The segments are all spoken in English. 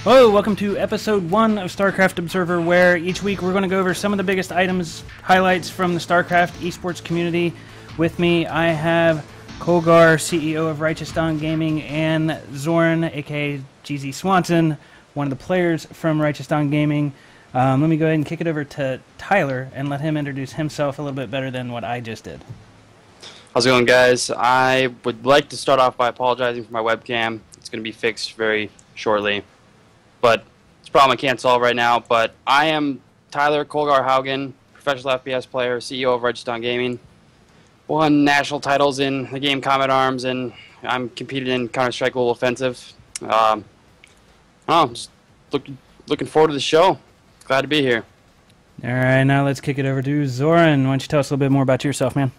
Hello, welcome to episode 1 of Starcraft Observer, where each week we're going to go over some of the biggest items, highlights from the Starcraft eSports community. With me, I have Kolgar, CEO of Righteous Dawn Gaming, and Zoran, aka GZ Swanson, one of the players from Righteous Dawn Gaming. Let me go ahead and kick it over to Tyler and let him introduce himself a little bit better than what I just did. How's it going, guys? I would like to start off by apologizing for my webcam. It's going to be fixed very shortly, but it's a problem I can't solve right now. But I am Tyler Kolgar Haugen, professional FPS player, CEO of Righteous Dawn Gaming. Won national titles in the game Combat Arms, and I'm competed in Counter-Strike Global Offensive. Just looking forward to the show. Glad to be here. All right, now let's kick it over to Zoran. Why don't you tell us a little bit more about yourself, man?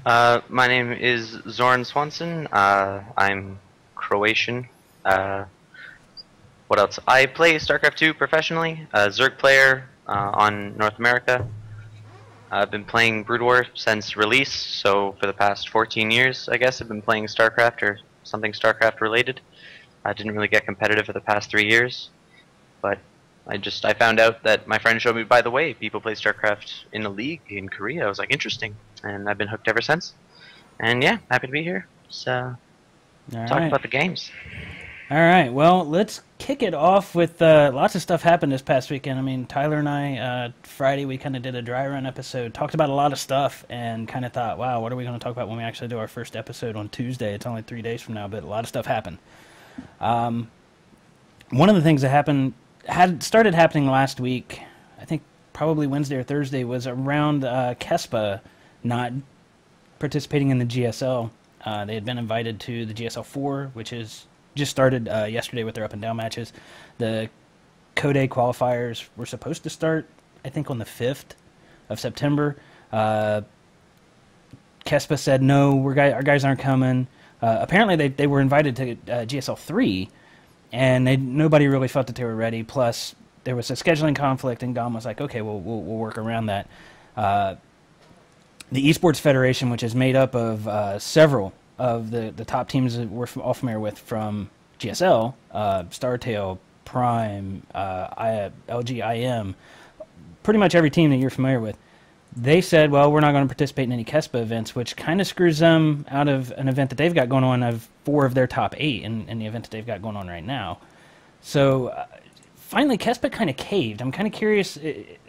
My name is Zoran Swanson. I'm Croatian. What else? I play StarCraft 2 professionally, Zerg player on North America. I've been playing Brood War since release, so for the past 14 years, I guess, I've been playing StarCraft or something StarCraft related. I didn't really get competitive for the past 3 years, but I found out that my friend showed me, by the way, people play StarCraft in a league in Korea. I was like, interesting, and I've been hooked ever since. And yeah, happy to be here. So, talk about the games. All right, well, let's kick it off with lots of stuff happened this past weekend. I mean, Tyler and I, Friday, we kind of did a dry run episode, talked about a lot of stuff, and kind of thought, wow, what are we going to talk about when we actually do our first episode on Tuesday? It's only 3 days from now, but a lot of stuff happened. One of the things that had started happening last week, I think probably Wednesday or Thursday, was around KeSPA not participating in the GSL. They had been invited to the GSL 4, which is just started yesterday with their up and down matches. The Code A qualifiers were supposed to start, I think, on the 5th of September. KeSPA said, no, our guys aren't coming. Apparently they were invited to GSL 3, and nobody really felt that they were ready. Plus, there was a scheduling conflict, and GOM was like, okay, we'll work around that. The Esports Federation, which is made up of several of the top teams that we're all familiar with from GSL, StarTale, Prime, LGIM, pretty much every team that you're familiar with, they said, well, we're not going to participate in any KeSPA events, which kind of screws them out of an event that they've got going on of 4 of their top 8 in the event that they've got going on right now. So finally, KeSPA kind of caved. I'm kind of curious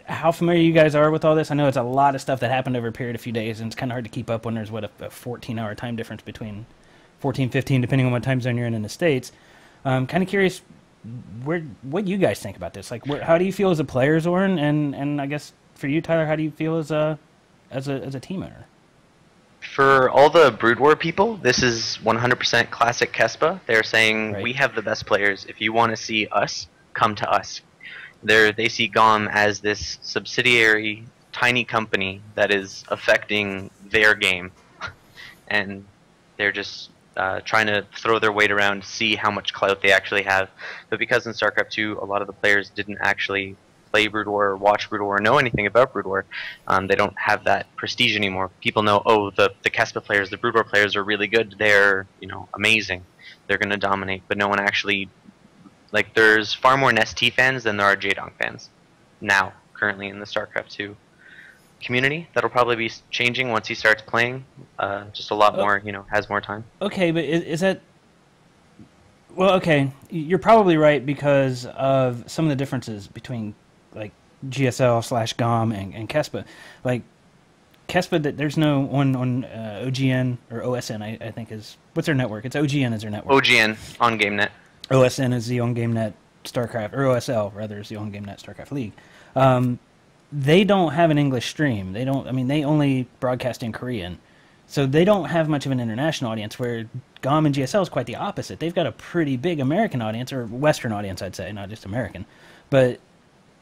how familiar you guys are with all this. I know it's a lot of stuff that happened over a period of few days, and it's kind of hard to keep up when there's, a 14-hour time difference between 14, 15, depending on what time zone you're in the States. Kind of curious what you guys think about this. Like, how do you feel as a player, Zoran? And I guess for you, Tyler, how do you feel as a team owner? For all the Brood War people, this is 100% classic KeSPA. They're saying, right, we have the best players. If you want to see us, come to us. They see GOM as this subsidiary, tiny company that is affecting their game, and they're just trying to throw their weight around to see how much clout they actually have. But because in StarCraft 2, a lot of the players didn't actually play Brood War or watch Brood War or know anything about Brood War, they don't have that prestige anymore. People know, oh, the KeSPA players, the Brood War players are really good. They're, amazing. They're going to dominate. But no one actually, there's far more NST fans than there are Jaedong fans now, currently in the StarCraft 2 community. That'll probably be changing once he starts playing. Just a lot more, has more time. Okay, but is that... Well, okay, you're probably right because of some of the differences between, GSL/GOM and KeSPA. Like, KeSPA, there's no on OGN or OSN, I think is... What's their network? It's OGN is their network. OGN, on GameNet. OSN is the on-GameNet StarCraft, or OSL, rather, is the on-GameNet StarCraft League. They don't have an English stream. They only broadcast in Korean. So they don't have much of an international audience, where GOM and GSL is quite the opposite. They've got a pretty big American audience, or Western audience, I'd say, not just American. But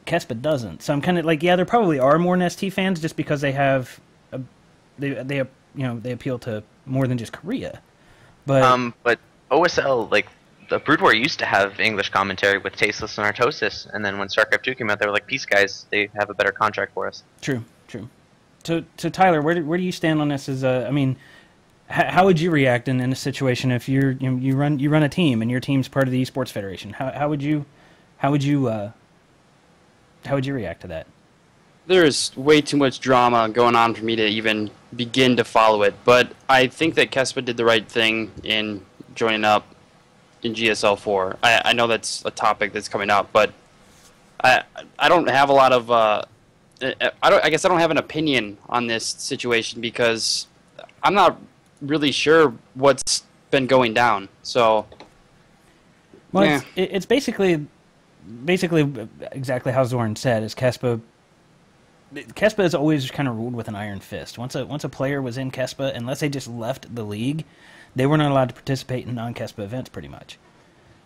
KeSPA doesn't. So I'm kind of like, yeah, there probably are more NST fans just because they have, they appeal to more than just Korea. But OSL, the Brood War used to have English commentary with Tasteless and Artosis, and then when StarCraft 2 came out, they were like, peace, guys, they have a better contract for us. True. So Tyler, where do you stand on this? How would you react in a situation if you run a team and your team's part of the eSports Federation? How would you react to that? There's way too much drama going on for me to even begin to follow it, but I think that KeSPA did the right thing in joining up in GSL4. I know that's a topic that's coming up, but I don't have a lot of I guess I don't have an opinion on this situation because I'm not really sure what's been going down. So, well, yeah. it's basically exactly how Zoran said. Is KeSPA is always kind of ruled with an iron fist. Once a player was in KeSPA, unless they just left the league, they were not allowed to participate in non-KeSPA events, pretty much.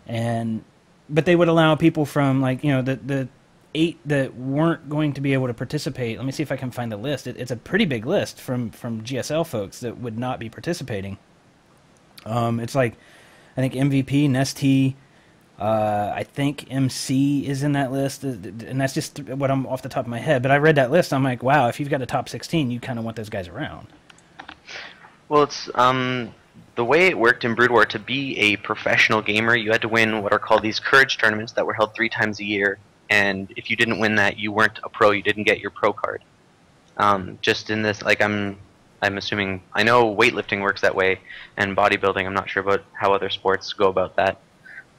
But they would allow people from the 8 that weren't going to be able to participate. Let me see if I can find the list. It's a pretty big list from GSL folks that would not be participating. It's like, I think MVP, Nesty, I think MC is in that list, and that's just what I'm off the top of my head. But I read that list, I'm like, wow, if you've got a top 16, you kind of want those guys around. Well, it's the way it worked in Brood War. To be a professional gamer, you had to win what are called these Courage tournaments that were held 3 times a year. And if you didn't win that, you weren't a pro. You didn't get your pro card. Just in this, like I'm assuming, I know weightlifting works that way, and bodybuilding. I'm not sure about how other sports go about that.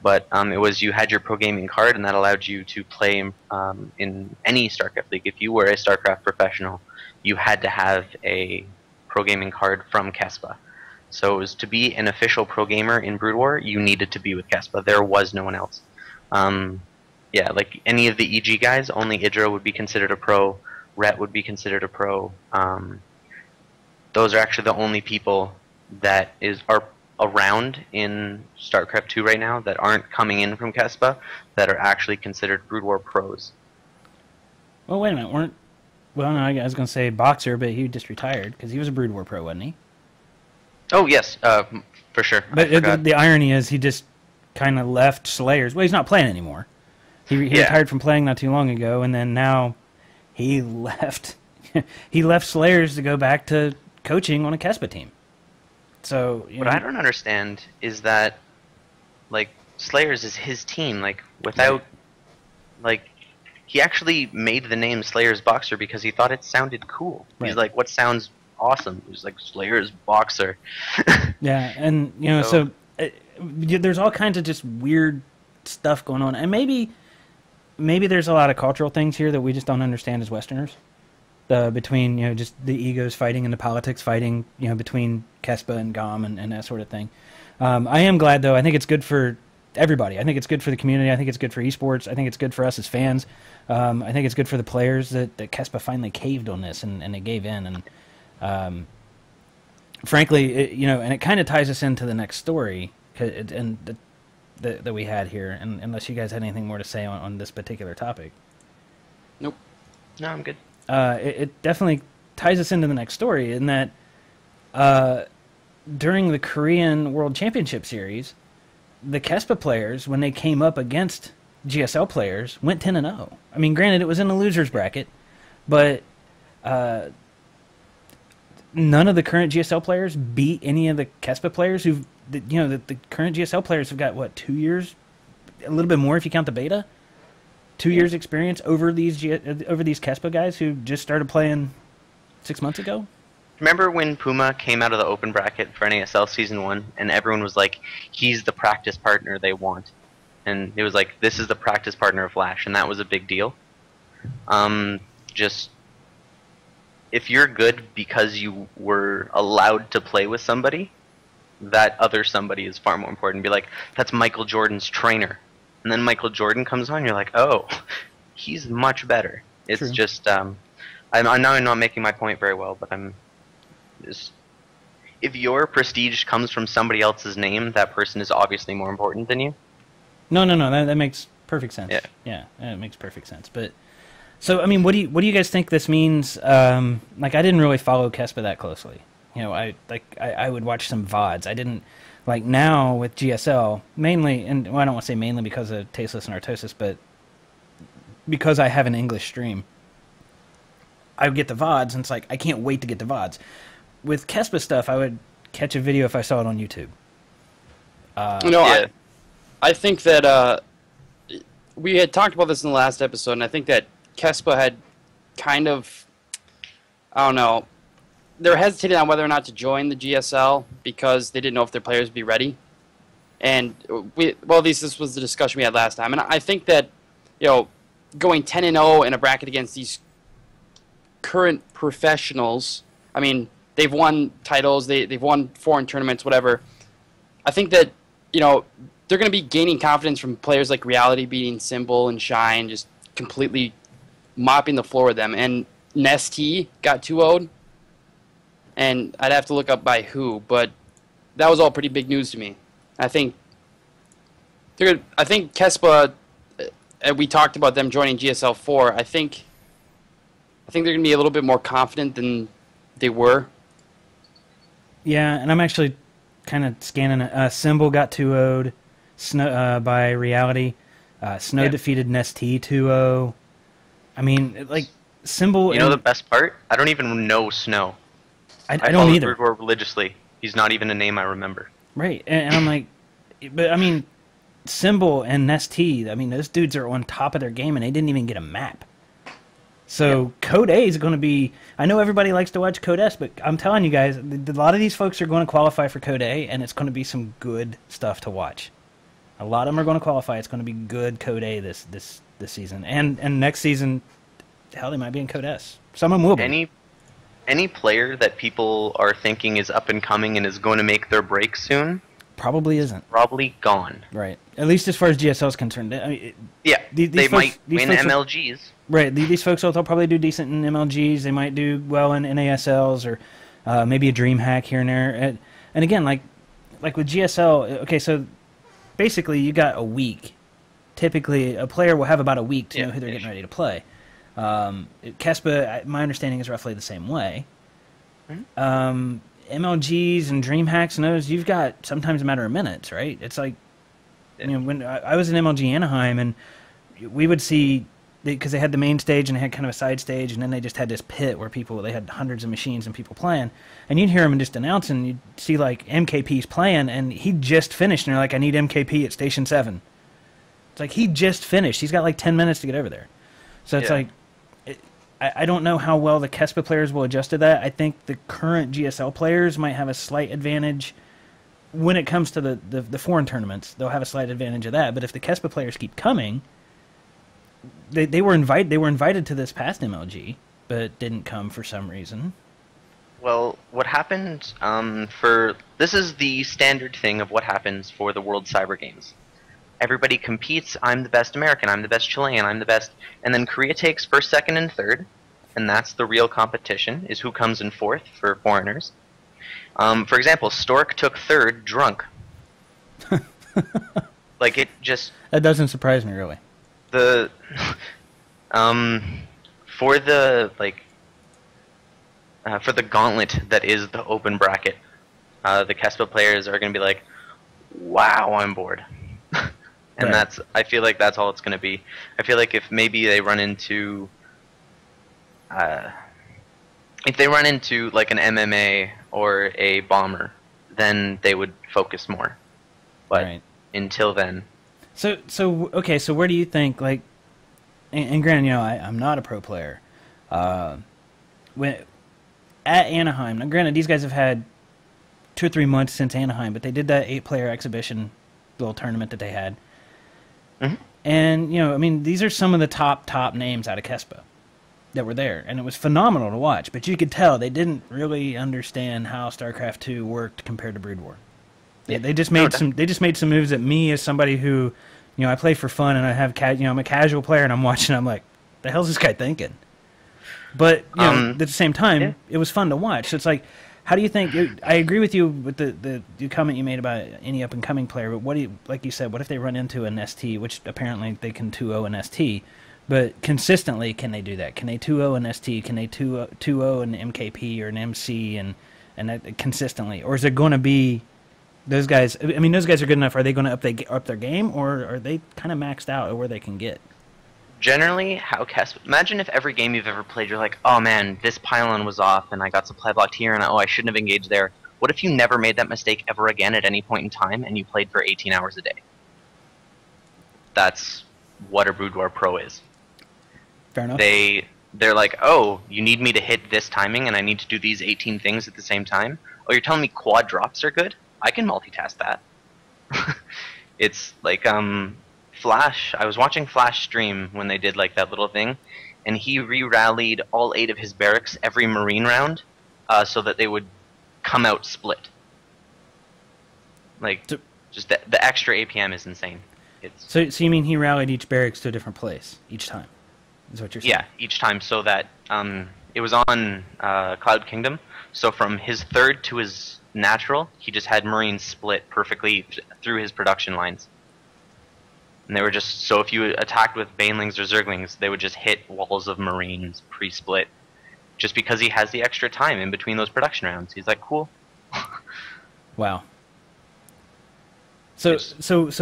But it was, you had your pro gaming card, and that allowed you to play in any Starcraft league. If you were a Starcraft professional, you had to have a pro gaming card from KeSPA. So it was, to be an official pro gamer in Brood War, you needed to be with KeSPA. There was no one else. Yeah, like any of the EG guys, only Idra would be considered a pro, Rhett would be considered a pro. Those are actually the only people that are around in StarCraft 2 right now that aren't coming in from KeSPA that are actually considered Brood War pros. Well, wait a minute, well, no, I was going to say Boxer, but he just retired because he was a Brood War pro, wasn't he? Oh, yes, for sure. But the irony is he just kind of left Slayers. Well, he's not playing anymore. He retired from playing not too long ago, and then now he left. He left Slayers to go back to coaching on a KeSPA team. So, what I don't understand is that, like, Slayers is his team. Like, without, like, he actually made the name Slayers Boxer because he thought it sounded cool. Right. He's like, what sounds awesome? He's like, Slayers Boxer. Yeah, and so there's all kinds of just weird stuff going on, and maybe there's a lot of cultural things here that we just don't understand as Westerners. Between just the egos fighting and the politics fighting, between KeSPA and GOM and that sort of thing. I am glad though. I think it's good for everybody. I think it's good for the community. I think it's good for esports. I think it's good for us as fans. I think it's good for the players that KeSPA finally caved on this and they gave in. And frankly, and it kind of ties us into the next story that we had here. And unless you guys had anything more to say on this particular topic. Nope. No, I'm good. It definitely ties us into the next story in that during the Korean World Championship Series, the KeSPA players, when they came up against GSL players, went 10-0. I mean, granted, it was in the losers bracket, but none of the current GSL players beat any of the KeSPA players the current GSL players have got, what, 2 years? A little bit more if you count the beta? 2 years experience over these KeSPA guys who just started playing 6 months ago? Remember when Puma came out of the open bracket for NASL Season 1, and everyone was like, he's the practice partner they want. And it was like, this is the practice partner of Flash, and that was a big deal. Just, if you're good because you were allowed to play with somebody, that other somebody is far more important. Be like, that's Michael Jordan's trainer. And then Michael Jordan comes on, you're like, oh, he's much better. It's True. Just, I know I'm not making my point very well, but if your prestige comes from somebody else's name, that person is obviously more important than you. No, that makes perfect sense. Yeah, it makes perfect sense. But so, I mean, what do you guys think this means? I didn't really follow KeSPA that closely. I would watch some VODs. I didn't. Like now with GSL, mainly, and I don't want to say mainly because of Tasteless and Artosis, but because I have an English stream, I would get the VODs, and it's like, I can't wait to get the VODs. With KeSPA stuff, I would catch a video if I saw it on YouTube. Yeah. I think that we had talked about this in the last episode, and I think that KeSPA had kind of, I don't know, they're hesitating on whether or not to join the GSL because they didn't know if their players would be ready. And at least this was the discussion we had last time. And I think that, going 10-0 in a bracket against these current professionals, I mean, they've won titles, they've won foreign tournaments, whatever. I think that, they're going to be gaining confidence from players like Reality beating Symbol and Shine, just completely mopping the floor with them. And Nestea got 2-0'd, and I'd have to look up by who, but that was all pretty big news to me. I think KeSPA, we talked about them joining GSL 4. I think they're going to be a little bit more confident than they were. Yeah, and I'm actually kind of scanning it. Symbol got 2-0'd by Reality. Snow defeated Nestea 2-0. I mean, like, Symbol... You know the best part? I don't even know Snow. I don't either. I follow religiously. He's not even a name I remember. Right, and I'm like... But, I mean, Symbol and Nestea, I mean, those dudes are on top of their game, and they didn't even get a map. So Code A is going to be... I know everybody likes to watch Code S, but I'm telling you guys, a lot of these folks are going to qualify for Code A, and it's going to be some good stuff to watch. A lot of them are going to qualify. It's going to be good Code A this season. And next season, hell, they might be in Code S. Some of them will be. Any player that people are thinking is up and coming and is going to make their break soon... Probably isn't. Probably gone. Right. At least as far as GSL is concerned. I mean, they might win MLGs. Right. These folks will probably do decent in MLGs. They might do well in NASLs or maybe a DreamHack here and there. And again, like with GSL, okay, so basically you got a week. Typically, a player will have about a week to know who they're getting ready to play. KeSPA, my understanding, is roughly the same way. Mm-hmm. MLGs and DreamHacks and those, you've got sometimes a matter of minutes, right? It's like, when I was in MLG Anaheim, and we would see, because they had the main stage and they had kind of a side stage, and then they just had this pit where they had hundreds of machines and people playing, and you'd hear them just announcing, you'd see like MKP's playing, and he just finished, and they're like, I need MKP at Station 7. It's like, he just finished. He's got like 10 minutes to get over there. So it's like, I don't know how well the KeSPA players will adjust to that. I think the current GSL players might have a slight advantage when it comes to the foreign tournaments. They'll have a slight advantage of that. But if the KeSPA players keep coming, they were invited to this past MLG, but didn't come for some reason. Well, what happened this is the standard thing of what happens for the World Cyber Games. Everybody competes. I'm the best American. I'm the best Chilean. I'm the best. And then Korea takes first, second, and third. And that's the real competition, is who comes in fourth for foreigners. For example, Stork took third drunk. Like, it just... That doesn't surprise me, really. For the gauntlet that is the open bracket, the KeSPA players are going to be like, wow, I'm bored. And I feel like that's all it's going to be. I feel like if maybe they run into, like an MMA or a bomber, then they would focus more. But until then. So okay, so where do you think, like, and granted, I'm not a pro player. When at Anaheim, now granted, these guys have had 2 or 3 months since Anaheim, but they did that 8-player exhibition little tournament that they had. Mm-hmm. And, these are some of the top names out of KeSPA that were there. And it was phenomenal to watch. But you could tell they didn't really understand how StarCraft 2 worked compared to Brood War. They just made some moves that me, as somebody who, I play for fun and I have I'm a casual player, and I'm watching, I'm like, the hell's this guy thinking? But at the same time, it was fun to watch. So it's like, how do you think? I agree with you with the comment you made about any up and coming player. But what do you, like you said, what if they run into an ST, which apparently they can 2-0 an ST, but consistently, can they do that? Can they 2-0 an ST? Can they 2-0 an MKP or an MC and that consistently, or is it going to be those guys? I mean, those guys are good enough. Are they going to up their game, or are they kind of maxed out at where they can get? Generally, how KeSPA... Imagine if every game you've ever played, you're like, oh man, this pylon was off, and I got supply blocked here, and I shouldn't have engaged there. What if you never made that mistake ever again at any point in time, and you played for 18 hours a day? That's what a Brood War Pro is. Fair enough. They're like, oh, you need me to hit this timing, and I need to do these 18 things at the same time? Oh, you're telling me quad drops are good? I can multitask that. It's like Flash. I was watching Flash stream when they did like that little thing, and he re-rallied all 8 of his barracks every Marine round, so that they would come out split. Like, just the extra APM is insane. So you mean he rallied each barracks to a different place each time? Is what you're saying? Yeah, each time, so that it was on Cloud Kingdom. So from his 3rd to his natural, he just had Marines split perfectly through his production lines. And they were just, so if you attacked with Banelings or Zerglings, they would just hit walls of Marines pre-split. Just because he has the extra time in between those production rounds. He's like, cool. Wow. So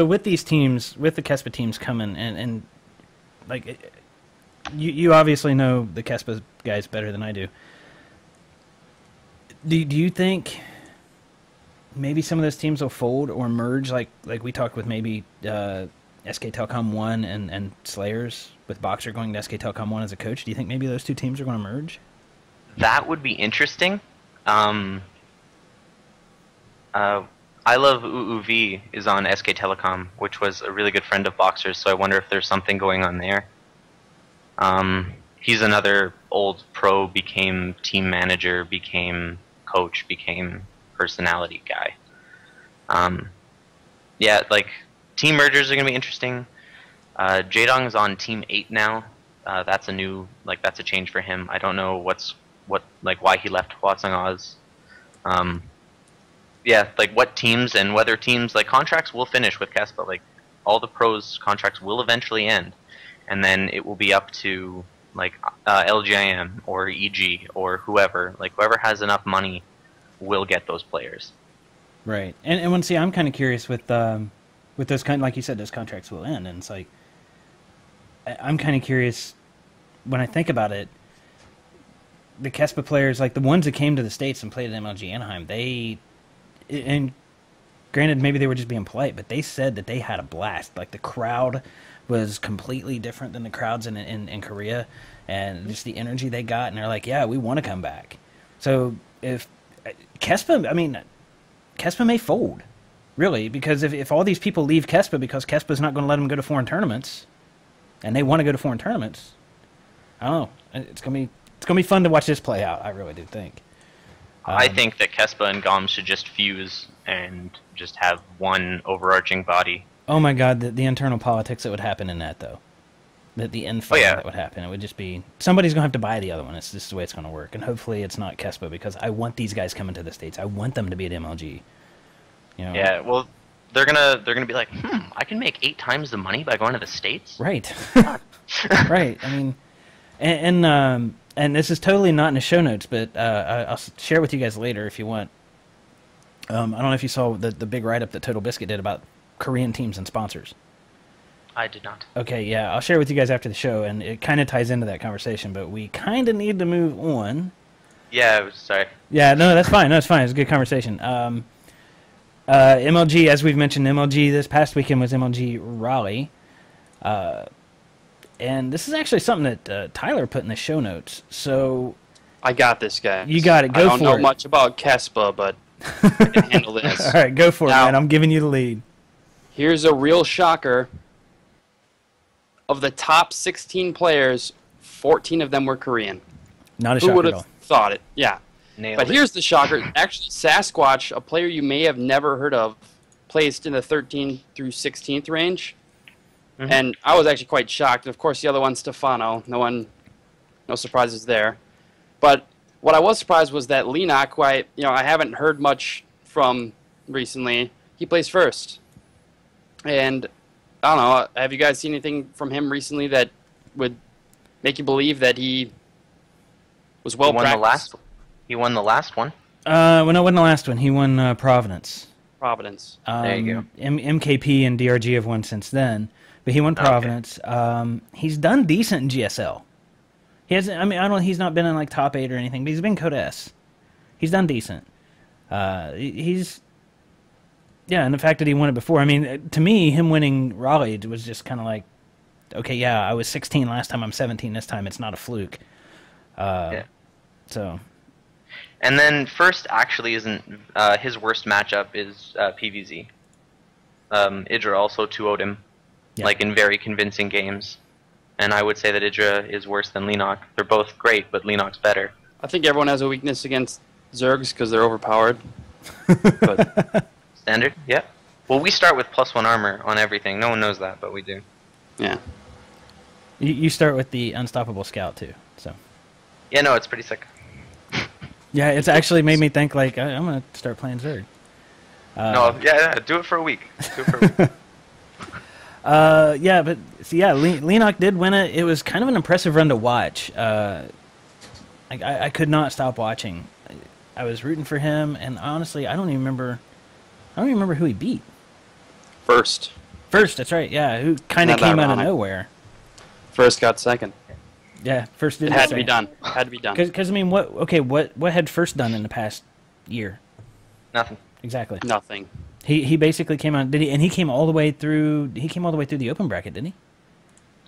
with these teams, with the KeSPA teams coming, and like, you obviously know the KeSPA guys better than I do. Do you think maybe some of those teams will fold or merge, like we talked with maybe SK Telecom 1 and Slayers, with Boxer going to SK Telecom 1 as a coach? Do you think maybe those two teams are going to merge? That would be interesting. I Love UUV is on SK Telecom, which was a really good friend of Boxer's, so I wonder if there's something going on there. He's another old pro, became team manager, became coach, became personality guy. Yeah, like, team mergers are going to be interesting. Jaedong's on Team 8 now. That's a new, like, that's a change for him. I don't know why he left Hwaseong Oz. Yeah, like, what teams and whether teams, like, contracts will finish with KeSPA. Like, all the pros' contracts will eventually end. And then it will be up to, like, LGIM or EG or whoever. Like, whoever has enough money will get those players. Right. And see, I'm kind of curious with those like you said, those contracts will end. And it's like, I'm kind of curious when I think about it, the KeSPA players, like the ones that came to the States and played at MLG Anaheim, and granted, maybe they were just being polite, but they said that they had a blast. Like, the crowd was completely different than the crowds in Korea, and just the energy they got, and they're like, yeah, we want to come back. So if KeSPA, I mean, KeSPA may fold, really, because if all these people leave KeSPA because KeSPA's not going to let them go to foreign tournaments, and they want to go to foreign tournaments, I don't know. It's gonna be fun to watch this play out. I really do think. I think that KeSPA and GOM should just fuse and just have one overarching body. Oh my God, the internal politics that would happen in that, though. The infighting that would happen. It would just be, somebody's going to have to buy the other one. It's just the way it's going to work. And hopefully it's not KeSPA, because I want these guys coming to the States. I want them to be at MLG. You know? Yeah, well, they're gonna be like, I can make 8 times the money by going to the States? Right. Right. I mean, and this is totally not in the show notes, but I'll share with you guys later if you want. I don't know if you saw the big write-up that Total Biscuit did about Korean teams and sponsors. I did not. Okay, yeah, I'll share with you guys after the show, and it kind of ties into that conversation, but we kind of need to move on. Yeah, sorry. Yeah, no, that's fine. No, it's fine. It's a good conversation. MLG, as we've mentioned, MLG this past weekend was MLG Raleigh. And this is actually something that Tyler put in the show notes. So I got this, guy. You got it. Go for it. I don't know much about KeSPA, but I can handle this. All right, go for it, man. I'm giving you the lead. Here's a real shocker. Of the top 16 players, 14 of them were Korean. Not a shocker. Who would have thought it? Yeah. Nailed it. Here's the shocker. Actually, Sasquatch, a player you may have never heard of, placed in the 13th through 16th range. Mm-hmm. And I was actually quite shocked. And of course, the other one, Stefano. No surprises there. But what I was surprised was that Leenock, who I haven't heard much from recently, he plays first. And I don't know, have you guys seen anything from him recently that would make you believe that he was well practiced? He won the last one. Well, no, it wasn't the last one. He won Providence. Providence. There you go. MKP and DRG have won since then, but he won Providence. Okay. He's done decent in GSL. He hasn't. I mean, he's not been in like top 8 or anything, but he's been Code S. He's done decent. He's yeah, and the fact that he won it before. I mean, to me, him winning Raleigh was just kind of like, okay, yeah, I was 16 last time. I'm 17 this time. It's not a fluke. Yeah. So. And then first actually isn't his worst matchup is PVZ. Idra also 2-0'd him, like in very convincing games. And I would say that Idra is worse than Lenok. They're both great, but Lenok's better. I think everyone has a weakness against Zergs because they're overpowered. But Standard? Yeah. Well, we start with +1 armor on everything. No one knows that, but we do. yeah. You start with the Unstoppable Scout, too. So. Yeah, no, it's pretty sick. Yeah, it's actually made me think, like, I'm going to start playing Zerg. No, yeah, do it for a week. Do it for a week. Yeah, but see, yeah, Lenok did win it. It was kind of an impressive run to watch. I could not stop watching. I was rooting for him, and honestly, I don't even remember who he beat. First, that's right. Yeah, who kind of came out of nowhere. First got second. Yeah, first did. It had to be done. Had to be done. Because I mean, what had first done in the past year? Nothing. Exactly. Nothing. He basically came out. Did he? And he came all the way through. He came all the way through the open bracket, didn't he?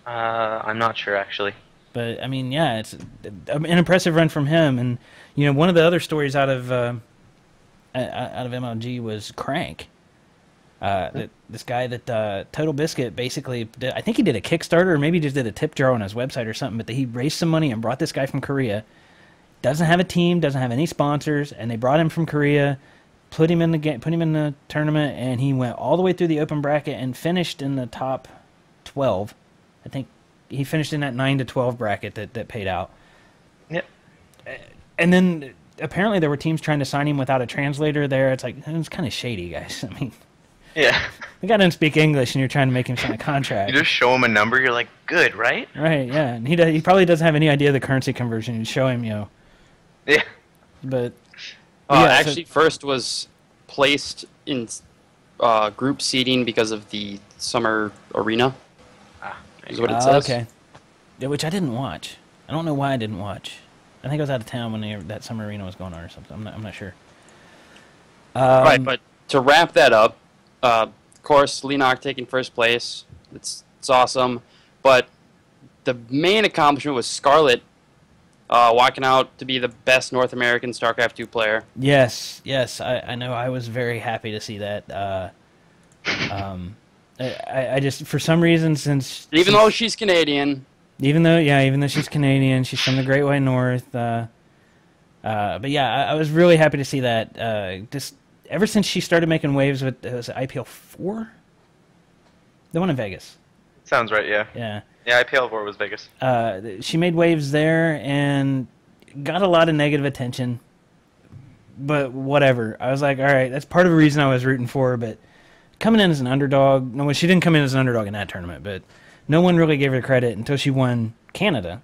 I'm not sure actually. But I mean, yeah, it's an impressive run from him. And you know, one of the other stories out of MLG was Crank. This guy that Total Biscuit basically did, I think he did a Kickstarter or maybe just did a tip jar on his website or something. But he raised some money and brought this guy from Korea. Doesn't have a team, doesn't have any sponsors, and they brought him from Korea. Put him in the game, put him in the tournament, and he went all the way through the open bracket and finished in the top 12. I think he finished in that 9 to 12 bracket that paid out. Yep. And then apparently there were teams trying to sign him without a translator there. It's like, it's kind of shady, guys. I mean, yeah. The guy doesn't speak English, and you're trying to make him sign a contract. You just show him a number, you're like, good, right? Right, yeah. And he probably doesn't have any idea of the currency conversion. You show him, Yeah. But... actually, first was placed in group seating because of the summer arena. Is what it says. Okay. Yeah, which I didn't watch. I don't know why I didn't watch. I think I was out of town when that summer arena was going on or something. I'm not sure. Right, but to wrap that up, of course, Lenok taking first place. It's awesome. But the main accomplishment was Scarlet walking out to be the best North American StarCraft 2 player. Yes, I know. I was very happy to see that. I just, for some reason, even though she's Canadian. Even though she's Canadian, she's from the Great White North. But yeah, I was really happy to see that. Just ever since she started making waves with IPL 4, the one in Vegas. Sounds right. Yeah. Yeah. Yeah, IPL 4 was Vegas. She made waves there and got a lot of negative attention. But whatever. I was like, all right, that's part of the reason I was rooting for her. But coming in as an underdog, no, she didn't come in as an underdog in that tournament, but no one really gave her credit until she won Canada.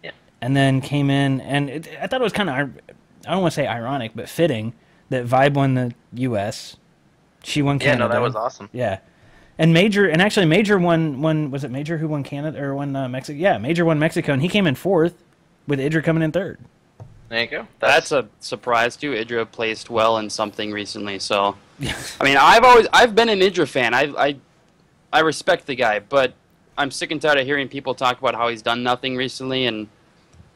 Yeah. And then came in, and I thought it was kind of, I don't want to say ironic, but fitting that Vibe won the U.S. She won Canada. Yeah, no, that was awesome. Yeah. And Major won, was it Major who won Canada, or won Mexico? Yeah, Major won Mexico, and he came in 4th, with Idra coming in 3rd. There you go. That's a surprise, too. Idra placed well in something recently, so... I mean, I've been an Idra fan. I respect the guy, but I'm sick and tired of hearing people talk about how he's done nothing recently, and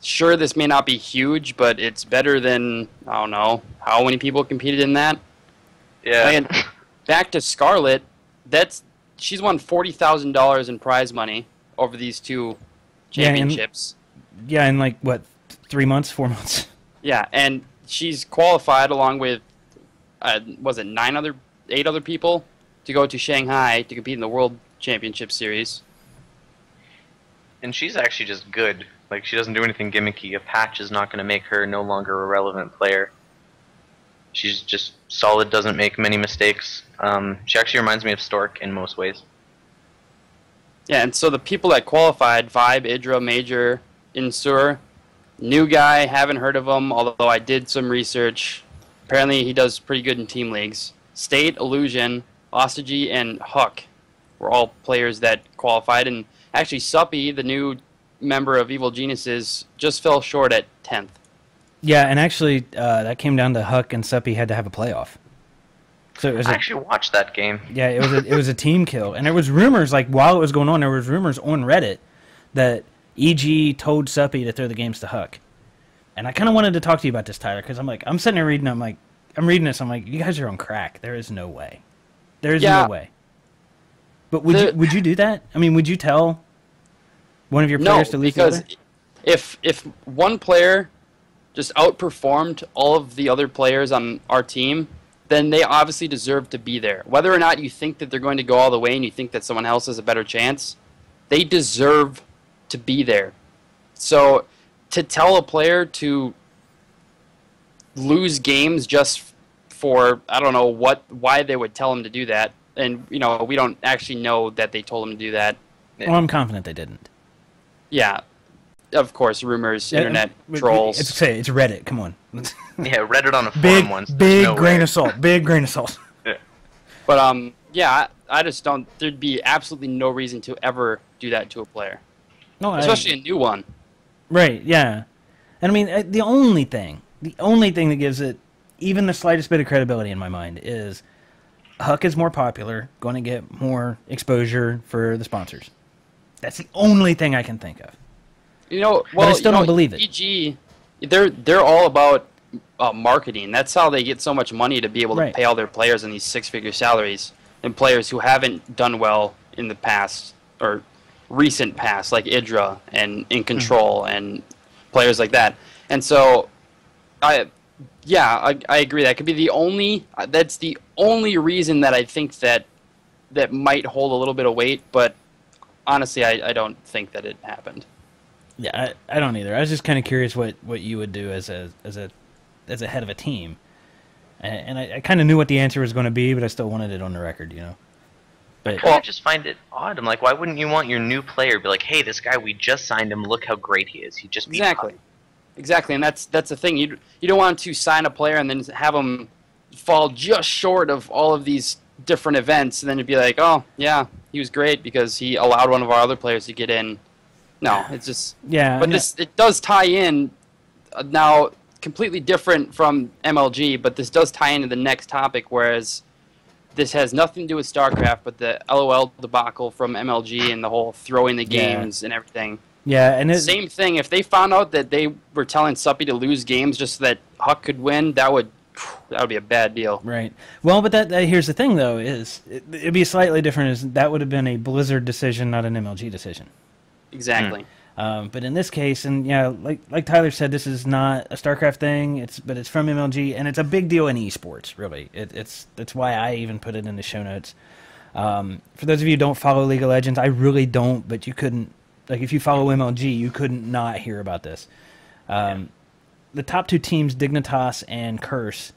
sure, this may not be huge, but it's better than, I don't know, how many people competed in that? Yeah. And back to Scarlet, she's won $40,000 in prize money over these 2 championships. Yeah, in like, what, 3 months, 4 months? Yeah, and she's qualified along with, was it 8 other people to go to Shanghai to compete in the World Championship Series. And she's actually just good. Like, she doesn't do anything gimmicky. A patch is not going to make her no longer a relevant player. She's just solid, doesn't make many mistakes. She actually reminds me of Stork in most ways. Yeah, and so the people that qualified, Vibe, Idra, Major, Insur, new guy, haven't heard of him, although I did some research. Apparently he does pretty good in team leagues. State, Illusion, Ostagy, and Huck were all players that qualified, and actually Suppy, the new member of Evil Geniuses, just fell short at 10th. Yeah, and actually, that came down to Huck and Suppy had to have a playoff. So it was I actually watched that game. Yeah, it was a team kill, and there was rumors like while it was going on, there was rumors on Reddit that EG told Suppy to throw the games to Huck. And I kind of wanted to talk to you about this, Tyler, because I'm sitting there reading. I'm reading this. I'm like, you guys are on crack. There is no way. There is no way. But would you do that? I mean, would you tell one of your players to lose the other? Because if one player just outperformed all of the other players on our team, then they obviously deserve to be there. Whether or not you think that they're going to go all the way and you think that someone else has a better chance, they deserve to be there. So to tell a player to lose games just for, I don't know why they would tell him to do that, and we don't actually know that they told him to do that. Well, I'm confident they didn't. Yeah, of course, rumors, internet trolls. It's Reddit. Come on. Yeah, Reddit on a forum once. Big grain of salt. Big grain of salt. Yeah. But yeah, I just don't. There'd be absolutely no reason to ever do that to a player, especially a new one. Right. Yeah. And I mean, the only thing that gives it even the slightest bit of credibility in my mind is Huck is more popular, going to get more exposure for the sponsors. That's the only thing I can think of. Well, but I still don't believe it. EG, they're all about marketing. That's how they get so much money to be able to pay all their players in these six-figure salaries, and players who haven't done well in the past or recent past, like Idra and In Control and players like that. And so, I agree. That could be that's the only reason that I think that might hold a little bit of weight. But honestly, I don't think that it happened. Yeah, I don't either. I was just kind of curious what you would do as a head of a team, and I kind of knew what the answer was going to be, but I still wanted it on the record, But I just find it odd. I'm like, why wouldn't you want your new player to be like, hey, this guy, we just signed him. Look how great he is. He just beat Huck. Exactly, and that's the thing. You don't want to sign a player and then have him fall just short of all of these different events, and then you'd be like, oh yeah, he was great because he allowed one of our other players to get in. No, it's just But it does tie in now, completely different from MLG, but this does tie into the next topic. Whereas this has nothing to do with Starcraft, but the LOL debacle from MLG and the whole throwing the games and everything. Yeah, and same thing. If they found out that they were telling Suppy to lose games just so that Huck could win, that would be a bad deal. Right. Well, but that here's the thing, though, is it'd be slightly different. That would have been a Blizzard decision, not an MLG decision. Exactly. But in this case, and like Tyler said, this is not a StarCraft thing. But it's from MLG, and it's a big deal in eSports. Really, that's why I even put it in the show notes. For those of you who don't follow League of Legends, I really don't. But you couldn't, if you follow MLG, you couldn't not hear about this. The top two teams, Dignitas and Curse,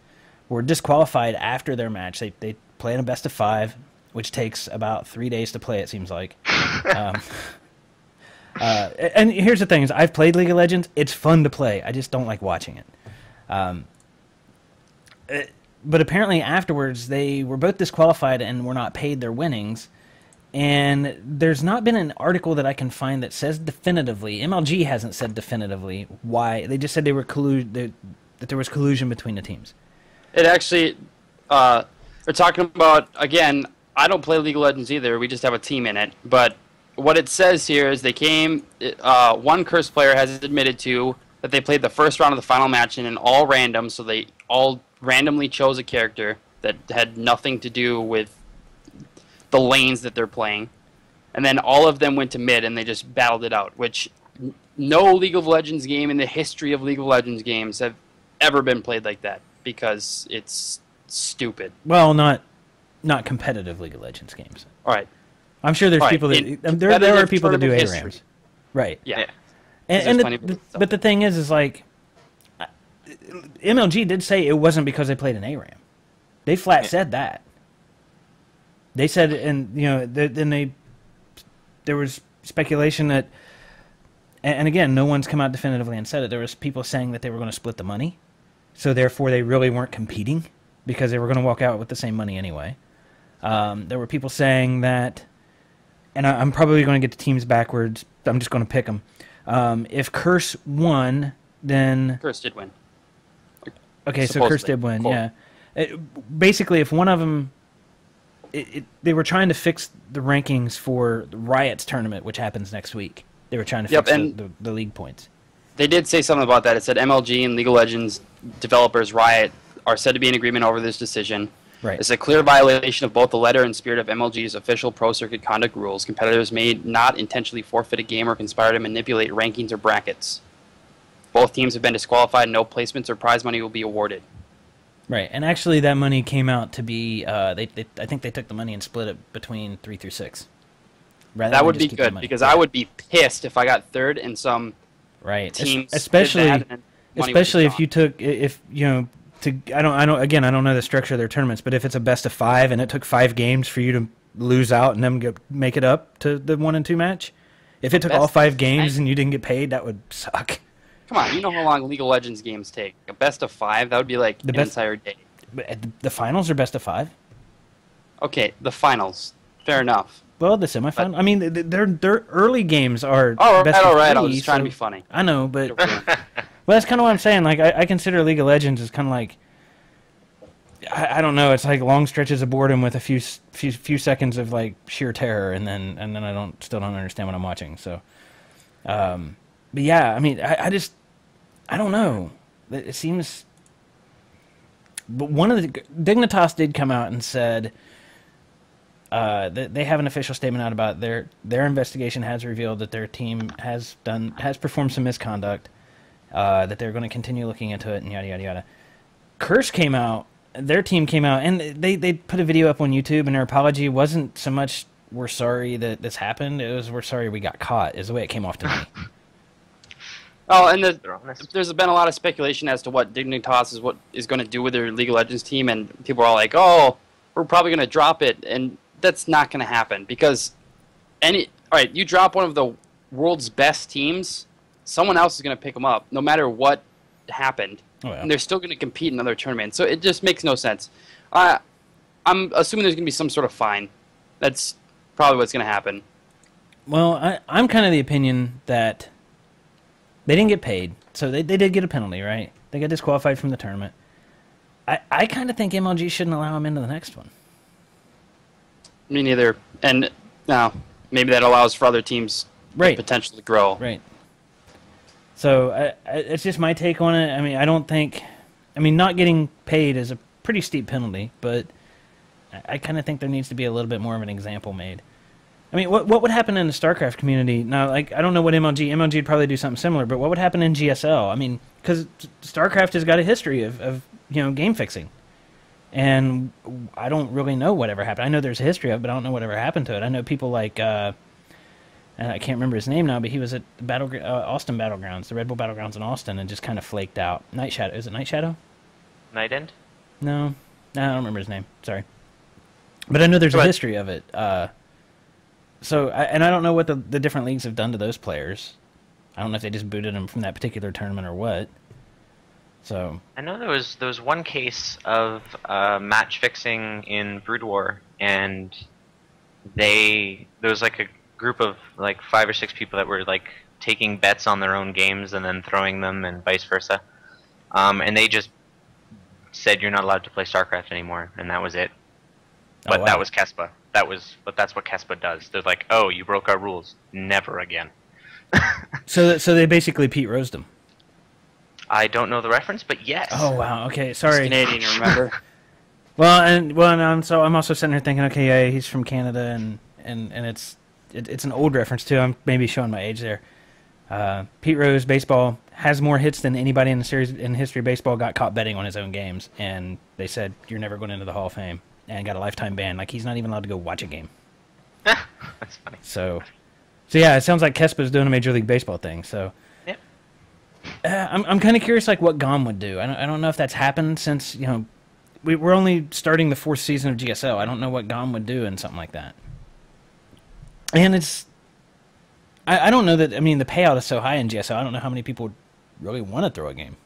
were disqualified after their match. They play in a best of 5, which takes about 3 days to play. It seems like. And here's the thing: is I've played League of Legends. It's fun to play. I just don't like watching it. But apparently afterwards, they were both disqualified and were not paid their winnings. And there's not been an article that I can find that says definitively. MLG hasn't said definitively why. They just said they were that there was collusion between the teams. It actually, they're talking about, again, I don't play League of Legends either. We just have a team in it, but what it says here is they came. One Curse player has admitted to that they played the first round of the final match in an all random, so they all randomly chose a character that had nothing to do with the lanes that they're playing, and then all of them went to mid and they just battled it out. Which no League of Legends game in the history of League of Legends games have ever been played like that because it's stupid. Well, not competitive League of Legends games. All right. I'm sure there's people that there are people that do ARAMs, right? Yeah. But the thing is like MLG did say it wasn't because they played an ARAM. They flat said that. They said, and then there was speculation that, and again, no one's come out definitively and said it. There was people saying that they were going to split the money, so therefore they really weren't competing because they were going to walk out with the same money anyway. There were people saying that. And I'm probably going to get the teams backwards. I'm just going to pick them. If Curse won, then... Curse did win. Okay, so Curse did win, yeah. Basically, if one of them... they were trying to fix the rankings for the Riot's tournament, which happens next week. They were trying to fix the league points. They did say something about that. It said MLG and League of Legends developers Riot are said to be in agreement over this decision. Right. It's a clear violation of both the letter and spirit of MLG's official Pro Circuit conduct rules. Competitors may not intentionally forfeit a game or conspire to manipulate rankings or brackets. Both teams have been disqualified. No placements or prize money will be awarded. Right, and actually that money came out to be, I think they took the money and split it between 3 through 6. That would be good, because I would be pissed if I got third in some teams. Especially if you took, I don't know the structure of their tournaments, but if it's a best of 5 and it took 5 games for you to lose out and then make it up to the 1 and 2 match, if it took all 5 games and you didn't get paid, that would suck. Come on, you know how long League of Legends games take. A best of 5, that would be like an entire day. But the finals are best of 5? Okay, the finals. Fair enough. Well, the semifinals. I mean, their early games are best of 3. All right. I was just trying to be funny. I know, but well, that's kind of what I'm saying. Like, I consider League of Legends as kind of like, I don't know. It's like long stretches of boredom with a few seconds of like sheer terror, and then I still don't understand what I'm watching. So, but yeah, I mean, I don't know. It seems. But one of the Dignitas did come out and said that they have an official statement out about their investigation has revealed that their team has performed some misconduct, that they're going to continue looking into it, and yada yada yada. Curse came out. Their team came out, and they put a video up on YouTube, and their apology wasn't so much we're sorry that this happened. It was we're sorry we got caught. Is the way it came off to me. Oh, and there's been a lot of speculation as to what Dignitas is going to do with their League of Legends team, and people are all like, "Oh, we're probably going to drop it," and that's not going to happen because you drop one of the world's best teams, someone else is going to pick them up, no matter what happened, and they're still going to compete in another tournament. So it just makes no sense. I'm assuming there's going to be some sort of fine. That's probably what's going to happen. Well, I'm kind of the opinion that. They didn't get paid, so they did get a penalty, right? They got disqualified from the tournament. I kind of think MLG shouldn't allow them into the next one. Me neither. And now maybe that allows for other teams to potentially grow. Right. So it's just my take on it. I mean, not getting paid is a pretty steep penalty, but I kind of think there needs to be a little bit more of an example made. I mean, what would happen in the Starcraft community? Now, like, I don't know what MLG would probably do something similar, but what would happen in GSL? I mean, because Starcraft has got a history of game fixing. And I don't really know whatever happened. I know there's a history of it, but I don't know whatever happened to it. I know people like, I can't remember his name now, but he was at Austin Battlegrounds, the Red Bull Battlegrounds in Austin, and just kind of flaked out. Night Shadow. Is it Night Shadow? Night End? No, I don't remember his name. Sorry. But I know there's a history of it. So, I don't know what the different leagues have done to those players. I don't know if they just booted them from that particular tournament or what. So I know there was one case of match fixing in Brood War, and there was like a group of like 5 or 6 people that were like taking bets on their own games and then throwing them, and vice versa. And they just said you're not allowed to play StarCraft anymore, and that was it. But that was KeSPA. But that's what KeSPA does. They're like, oh, you broke our rules. Never again. So they basically Pete Rosed them. I don't know the reference, but yes. Oh wow. Okay, sorry. He's Canadian, remember? I'm also sitting here thinking, okay, yeah, he's from Canada, and it's an old reference too. I'm maybe showing my age there. Pete Rose, baseball, has more hits than anybody in the history of baseball. Got caught betting on his own games, and they said you're never going into the Hall of Fame, and got a lifetime ban. Like he's not even allowed to go watch a game. That's funny. So yeah, it sounds like KeSPA's doing a Major League Baseball thing. So yep. I'm kind of curious, like what GOM would do. I don't know if that's happened since we're only starting the 4th season of GSL. I don't know what GOM would do in something like that. And I don't know that. I mean, the payout is so high in GSL. I don't know how many people would really want to throw a game.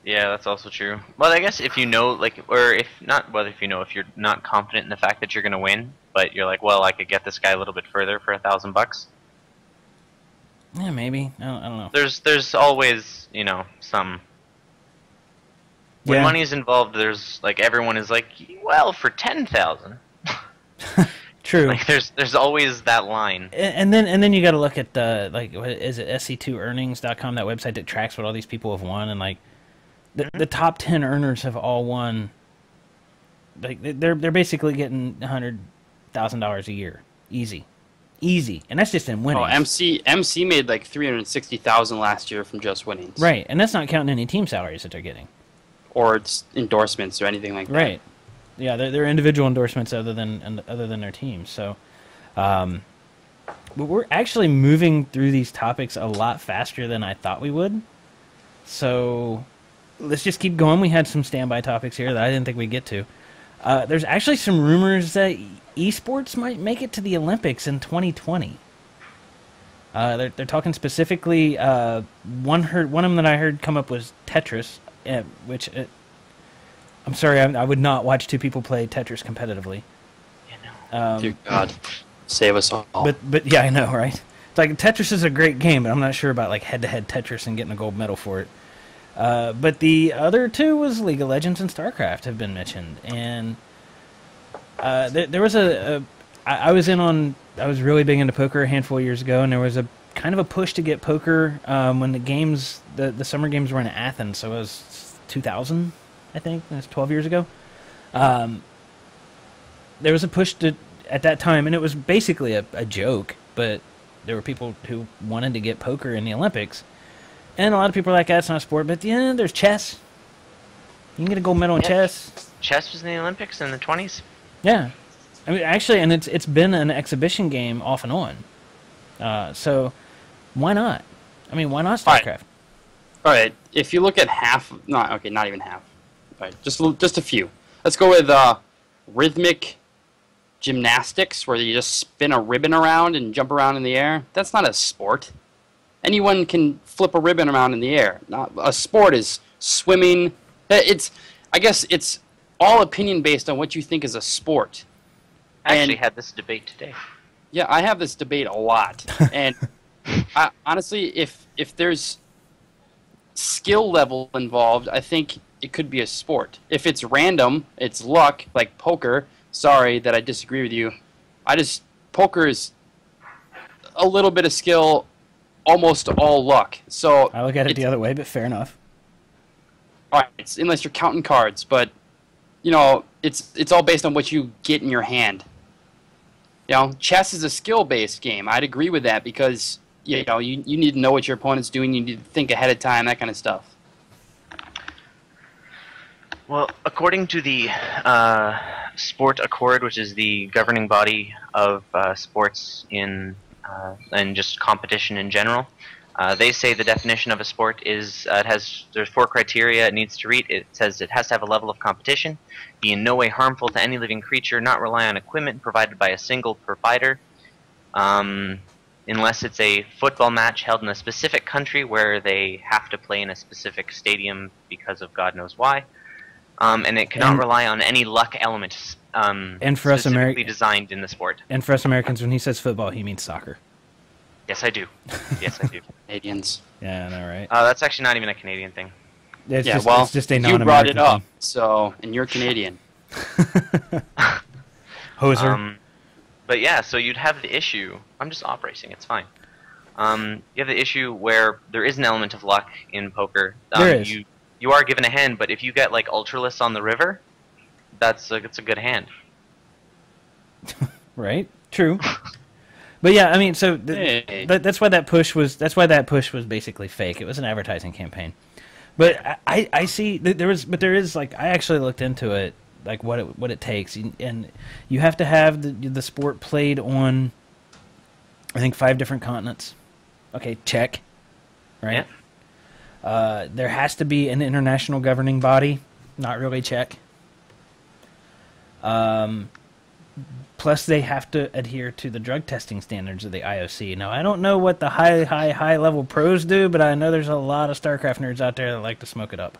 Yeah, that's also true. Well, I guess if you know, like, or if not, whether if you know, if you're not confident in the fact that you're going to win, but you're like, well, I could get this guy a little bit further for $1,000. Yeah, maybe. I don't know. There's always, some When money's involved, there's like everyone is like, well, for 10,000. True. Like there's always that line. And then you got to look at like what is it, sc2earnings.com, that website that tracks what all these people have won, and like the top 10 earners have all won. Like they're basically getting $100,000 a year, easy, and that's just in winnings. Oh, MC made like 360,000 last year from just winnings. Right, and that's not counting any team salaries that they're getting, or it's endorsements or anything like that. Right. Yeah, they're individual endorsements other than their teams. So, but we're actually moving through these topics a lot faster than I thought we would. So, let's just keep going. We had some standby topics here that I didn't think we'd get to. There's actually some rumors that eSports might make it to the Olympics in 2020. They're talking specifically. One of them that I heard come up was Tetris, which. I'm sorry, I would not watch two people play Tetris competitively. Dear God, save us all. But yeah, I know, right? It's like Tetris is a great game, but I'm not sure about like head-to-head Tetris and getting a gold medal for it. But the other two was League of Legends and Starcraft have been mentioned, and there was I was really big into poker a handful of years ago, and there was a kind of a push to get poker when the summer games were in Athens, so it was 2000. I think that's 12 years ago. There was a push at that time, and it was basically a joke, but there were people who wanted to get poker in the Olympics. And a lot of people are like, that's not a sport, but yeah, there's chess. You can get a gold medal in chess. Chess was in the Olympics in the 20s? Yeah. I mean, actually, and it's been an exhibition game off and on. So why not? I mean, why not StarCraft? All right. If you look at not even half. Right, just a few. Let's go with rhythmic gymnastics, where you just spin a ribbon around and jump around in the air. That's not a sport. Anyone can flip a ribbon around in the air. Not a sport is swimming. I guess it's all opinion based on what you think is a sport. I actually had this debate today. Yeah, I have this debate a lot, and honestly, if there's skill level involved, I think it could be a sport. If it's random, it's luck, like poker. Sorry that I disagree with you. Poker is a little bit of skill, almost all luck. So I look at it the other way, but fair enough. All right, unless you're counting cards, but it's all based on what you get in your hand. Chess is a skill-based game. I'd agree with that because you need to know what your opponent's doing. You need to think ahead of time, that kind of stuff. Well, according to the Sport Accord, which is the governing body of sports and just competition in general, they say the definition of a sport is there's 4 criteria it needs to meet. It says it has to have a level of competition, be in no way harmful to any living creature, not rely on equipment provided by a single provider, unless it's a football match held in a specific country where they have to play in a specific stadium because of God knows why. And it cannot rely on any luck element and for us specifically designed in the sport. And for us Americans, when he says football, he means soccer. Yes, I do. Yes, I do. Canadians. Yeah, I know, right? That's actually not even a Canadian thing. It's it's just a non-American you brought it up, thing. and you're Canadian. Hoser. But yeah, so you'd have the issue. I'm just op racing. It's fine. You have the issue where there is an element of luck in poker. There is. You are given a hand, but if you get like Ultralists on the river, it's a good hand. Right? True. But yeah, I mean, so that's why that push was basically fake. It was an advertising campaign. But I see there is like, I actually looked into it, like what it takes, and you have to have the sport played on, I think, 5 different continents. Okay, check. Right. Yeah. There has to be an international governing body. Not really, check. Plus, they have to adhere to the drug testing standards of the IOC. Now, I don't know what the high level pros do, but I know there's a lot of StarCraft nerds out there that like to smoke it up.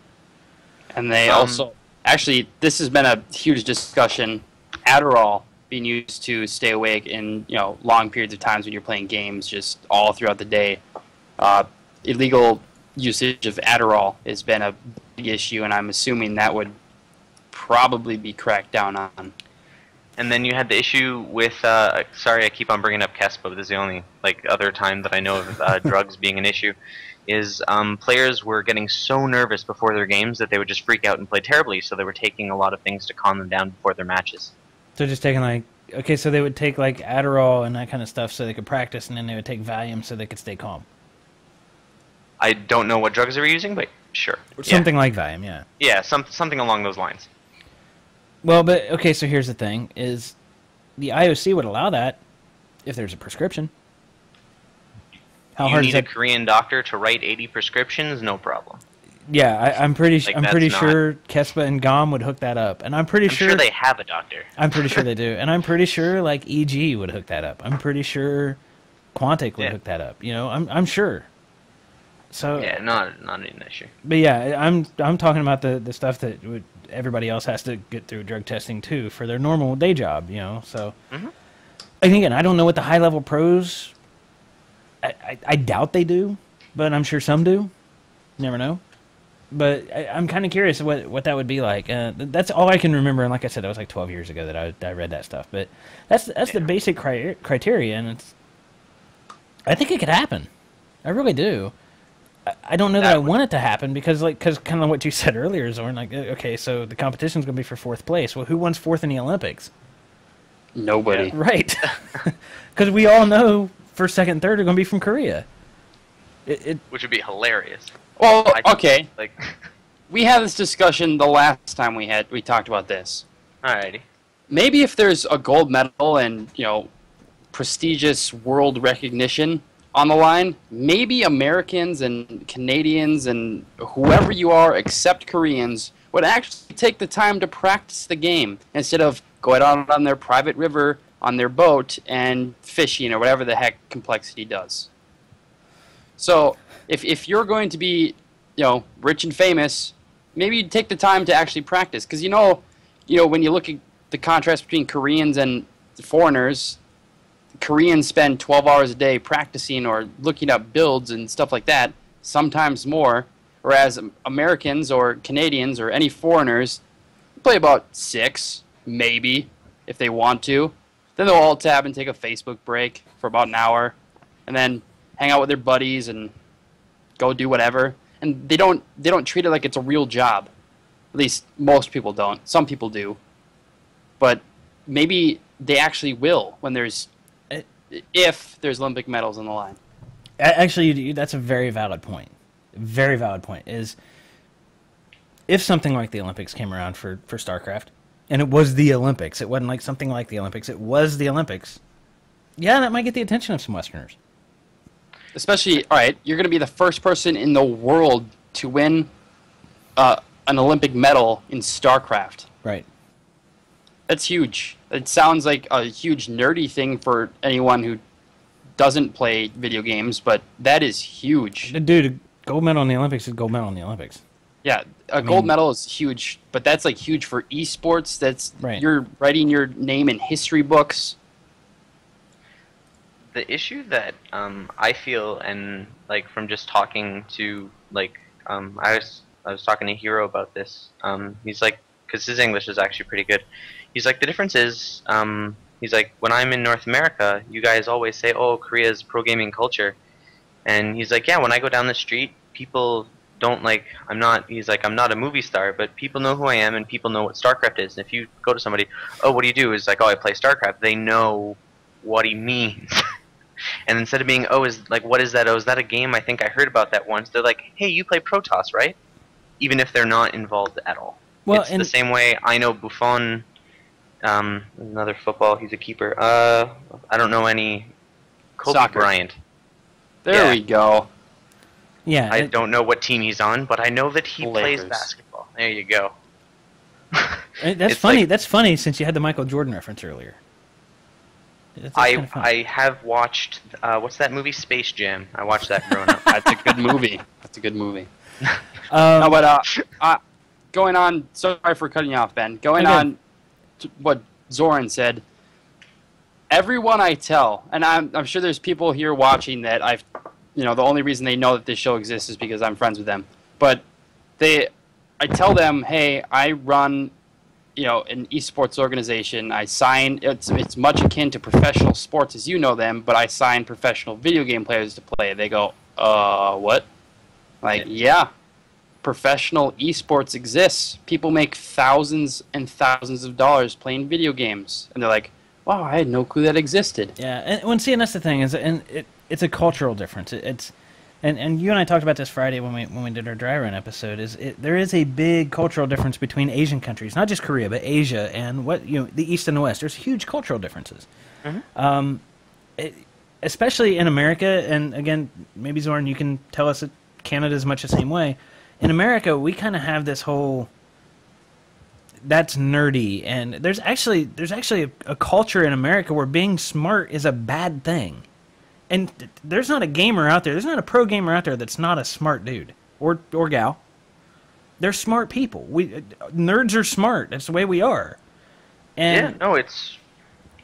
And they also, actually, this has been a huge discussion. Adderall being used to stay awake in long periods of times when you're playing games, just all throughout the day. Illegal usage of Adderall has been a issue, and I'm assuming that would probably be cracked down on. And then you had the issue with, sorry I keep on bringing up KeSPA, but this is the only other time that I know of drugs being an issue, is players were getting so nervous before their games that they would just freak out and play terribly, so they were taking a lot of things to calm them down before their matches. So just taking okay, so they would take Adderall and that kind of stuff so they could practice, and then they would take Valium so they could stay calm. I don't know what drugs they were using, but sure. Something like Valium, yeah. Yeah, something along those lines. Well, but, okay, so here's the thing, is the IOC would allow that if there's a prescription. How hard is that? You need a Korean doctor to write 80 prescriptions? No problem. Yeah, I'm pretty sure KeSPA and GOM would hook that up, and I'm sure they have a doctor. I'm pretty sure they do, and I'm pretty sure EG would hook that up. I'm pretty sure Quantic would hook that up. You know, I'm sure. So yeah, not an issue. But yeah, I'm talking about the stuff that everybody else has to get through drug testing too for their normal day job. You know, so and again, I don't know what the high level pros. I doubt they do, but I'm sure some do. Never know. But I'm kind of curious what that would be like. That's all I can remember, and like I said, that was 12 years ago that I read that stuff. But that's the basic criteria, and I think it could happen. I really do. I don't know that I want it to happen because kind of what you said earlier, Zorn. Okay, so the competition's going to be for 4th place. Well, who wants 4th in the Olympics? Nobody. Yeah. Right. Because we all know 1st, 2nd, 3rd are going to be from Korea. Which would be hilarious. Well, okay. We had this discussion the last time we talked about this. Alrighty. Maybe if there's a gold medal and prestigious world recognition on the line, maybe Americans and Canadians and whoever you are, except Koreans, would actually take the time to practice the game instead of going out on their private river on their boat and fishing or whatever the heck complexity does. So if you're going to be, rich and famous, maybe you'd take the time to actually practice. Because when you look at the contrast between Koreans and foreigners, Koreans spend 12 hours a day practicing or looking up builds and stuff like that, sometimes more, whereas Americans or Canadians or any foreigners play about 6, maybe, if they want to. Then they'll alt tab and take a Facebook break for about an hour, and then hang out with their buddies and go do whatever. And they don't treat it like it's a real job. At least most people don't. Some people do. But maybe they actually will if there's Olympic medals on the line. Actually, that's a very valid point. Very valid point is if something like the Olympics came around for StarCraft, and it was the Olympics, it wasn't something like the Olympics, it was the Olympics, yeah, that might get the attention of some Westerners. Especially, all right, you're going to be the first person in the world to win an Olympic medal in StarCraft. Right. That's huge. It sounds like a huge nerdy thing for anyone who doesn't play video games, but that is huge. Dude, a gold medal in the Olympics is gold medal in the Olympics. Yeah, gold medal is huge, but that's huge for eSports. That's right. You're writing your name in history books. The issue that I feel, and from just talking to I was talking to Hero about this. He's because his English is actually pretty good. He's the difference is he's when I'm in North America, you guys always say, oh, Korea's pro gaming culture, and he's yeah, when I go down the street, people don't I'm not a movie star, but people know who I am and people know what StarCraft is. And if you go to somebody, oh, what do you do? Is oh, I play StarCraft. They know what he means. And instead of being, oh, what is that? Oh, is that a game? I think I heard about that once. They're hey, you play Protoss, right? Even if they're not involved at all. Well, it's the same way I know Buffon, another football, he's a keeper. I don't know any. Kobe Soccer. Bryant. There we go. Yeah. I don't know what team he's on, but I know that he Lakers. plays basketball. There you go. That's funny. That's funny since you had the Michael Jordan reference earlier. I have watched what's that movie, Space Jam. I watched that growing up. That's a good movie. That's a good movie. No, but going on. Sorry for cutting you off, Ben. Going on to what Zoran said. Everyone I tell, and I'm sure there's people here watching that the only reason they know that this show exists is because I'm friends with them. But I tell them, hey, I run, an esports organization. I sign. It's much akin to professional sports as you know them, but I sign professional video game players to play. They go, what? Like, yeah, professional esports exists. People make thousands and thousands of dollars playing video games, and they're like, wow, I had no clue that existed. Yeah, and that's the thing is, and it's a cultural difference. And you and I talked about this Friday when we did our dry run episode. There is a big cultural difference between Asian countries, not just Korea, but Asia and the East and the West. There's huge cultural differences, especially in America. And again, maybe Zorn, you can tell us that Canada's much the same way. In America, we kind of have this whole that's nerdy, and there's actually a culture in America where being smart is a bad thing. And there's not a gamer out there, there's not a pro gamer out there that's not a smart dude or gal. They're smart people. Nerds are smart. That's the way we are. And yeah, no, it's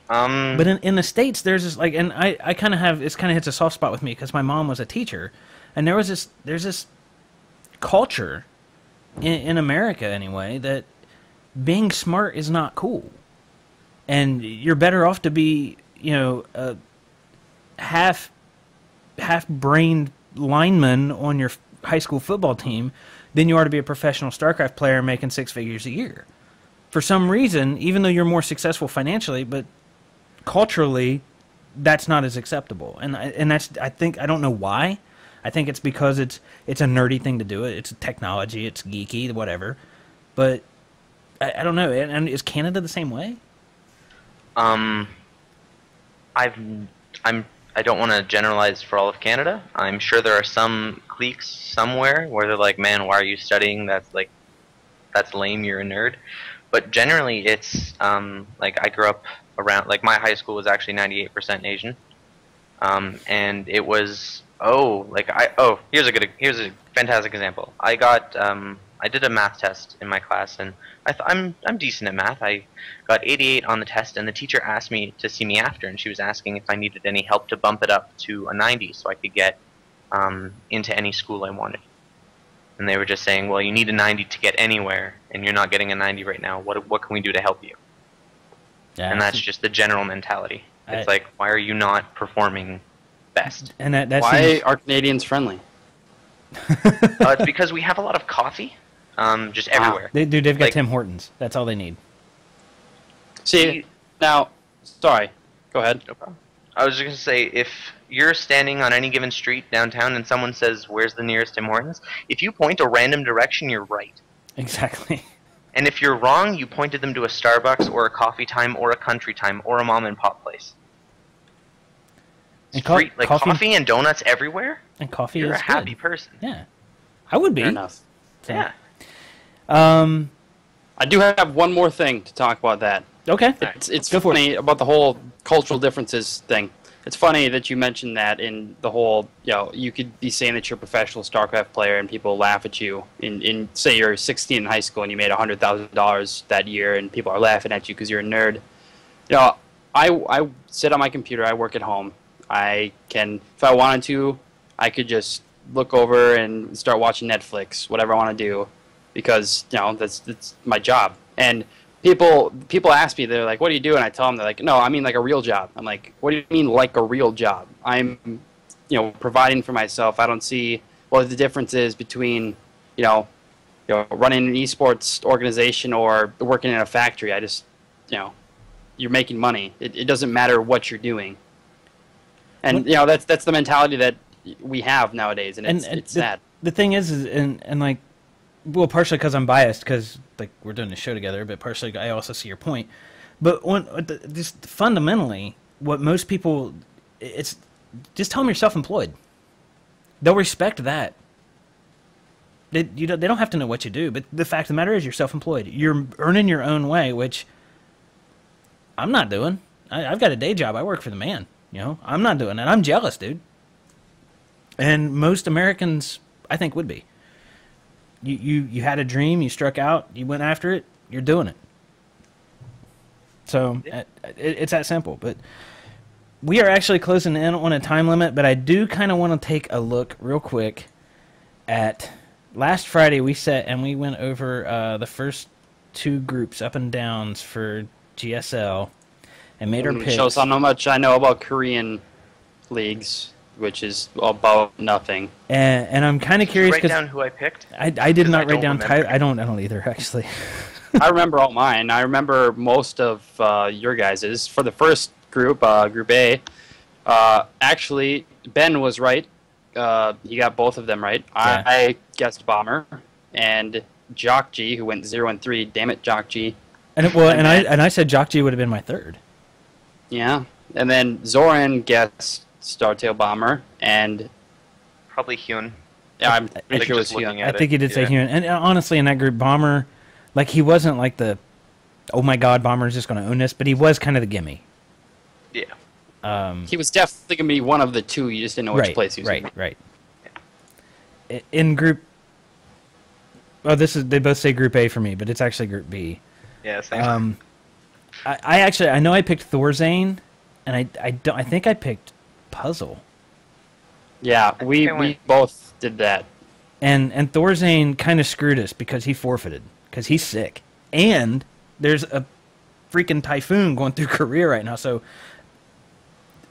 but in the States there's this and I kind of have, it's kind of hits a soft spot with me because my mom was a teacher, and there's this culture in America anyway that being smart is not cool, and you're better off to be a half-brained lineman on your high school football team than you are to be a professional Starcraft player making 6 figures a year. For some reason, even though you're more successful financially, but culturally, that's not as acceptable. And that's, I don't know why. I think it's because it's a nerdy thing to do it. It's technology. It's geeky, whatever. But I don't know. And is Canada the same way? I don't want to generalize for all of Canada. I'm sure there are some cliques somewhere where they're like, man, why are you studying? That's lame, you're a nerd. But generally it's, I grew up around, my high school was actually 98% Asian. And it was, here's a fantastic example. I did a math test in my class, and I'm decent at math. I got 88 on the test, and the teacher asked me to see me after, and she was asking if I needed any help to bump it up to a 90 so I could get into any school I wanted. And they were just saying, well, you need a 90 to get anywhere, and you're not getting a 90 right now. What can we do to help you? Yeah, and that's just the general mentality. It's why are you not performing best? And why are Canadians friendly? It's because we have a lot of coffee. Just everywhere. They've got Tim Hortons. That's all they need. See, now, sorry. Go ahead. No problem. I was just going to say, if you're standing on any given street downtown and someone says, where's the nearest Tim Hortons? If you point a random direction, you're right. Exactly. And if you're wrong, you pointed them to a Starbucks or a Coffee Time or a Country Time or a mom and pop place. And coffee and donuts everywhere? And coffee You're is a happy good. person. Yeah. I would be. Fair enough. So. Yeah. I do have one more thing to talk about that. Okay. It's funny about the whole cultural differences thing. It's funny that you mentioned that in the whole, you could be saying that you're a professional StarCraft player and people laugh at you. In say you're 16 in high school and you made $100,000 that year and people are laughing at you because you're a nerd. I sit on my computer. I work at home. I can, if I wanted to, I could just look over and start watching Netflix, whatever I want to do, because that's my job. And people ask me, they're like, "What do you do?" And I tell them, they're like, "No, I mean like a real job." I'm like, "What do you mean like a real job?" I'm, providing for myself. I don't see what the difference is between, running an esports organization or working in a factory. I just, you're making money. It doesn't matter what you're doing. And that's the mentality that we have nowadays, and it's sad. The thing is well, partially because I'm biased, because we're doing this show together, but partially I also see your point. But just fundamentally, what most people, it's just tell them you're self-employed. They'll respect that. They don't have to know what you do, but the fact of the matter is you're self-employed. You're earning your own way, which I'm not doing. I've got a day job. I work for the man. I'm not doing that. I'm jealous, dude. And most Americans, I think, would be. You had a dream, you struck out, you went after it, you're doing it. So it's that simple. But we are actually closing in on a time limit, but I do kind of want to take a look real quick at last Friday we sat and we went over the first 2 groups up and downs for GSL and made our picks. Shows how much I know about Korean leagues, which is about nothing. And I'm kind of curious because write down who I picked. I did not write down Tyler. I don't either actually. I remember all mine. I remember most of your guys's. For the first group, Group A, actually Ben was right. He got both of them right. Yeah. I guessed Bomber, and Jock G, who went 0-3. Damn it, Jock G. And I said Jock G would have been my third. Yeah, and then Zoran guessed Startail Bomber, and probably Hyun. Yeah, I'm pretty sure it was Hyun. I think he did say Hyun. And honestly, in that group, Bomber, like he wasn't like the, oh my God, Bomber's just going to own this, but he was kind of the gimme. Yeah. He was definitely going to be one of the 2. You just didn't know which place he was in. Right. In group, they both say Group A for me, but it's actually Group B. Yeah, same. I know I picked Thorzane, and I think I picked Puzzle. Yeah, we both did that. And Thorzane kind of screwed us because he forfeited because he's sick, and there's a freaking typhoon going through Korea right now, so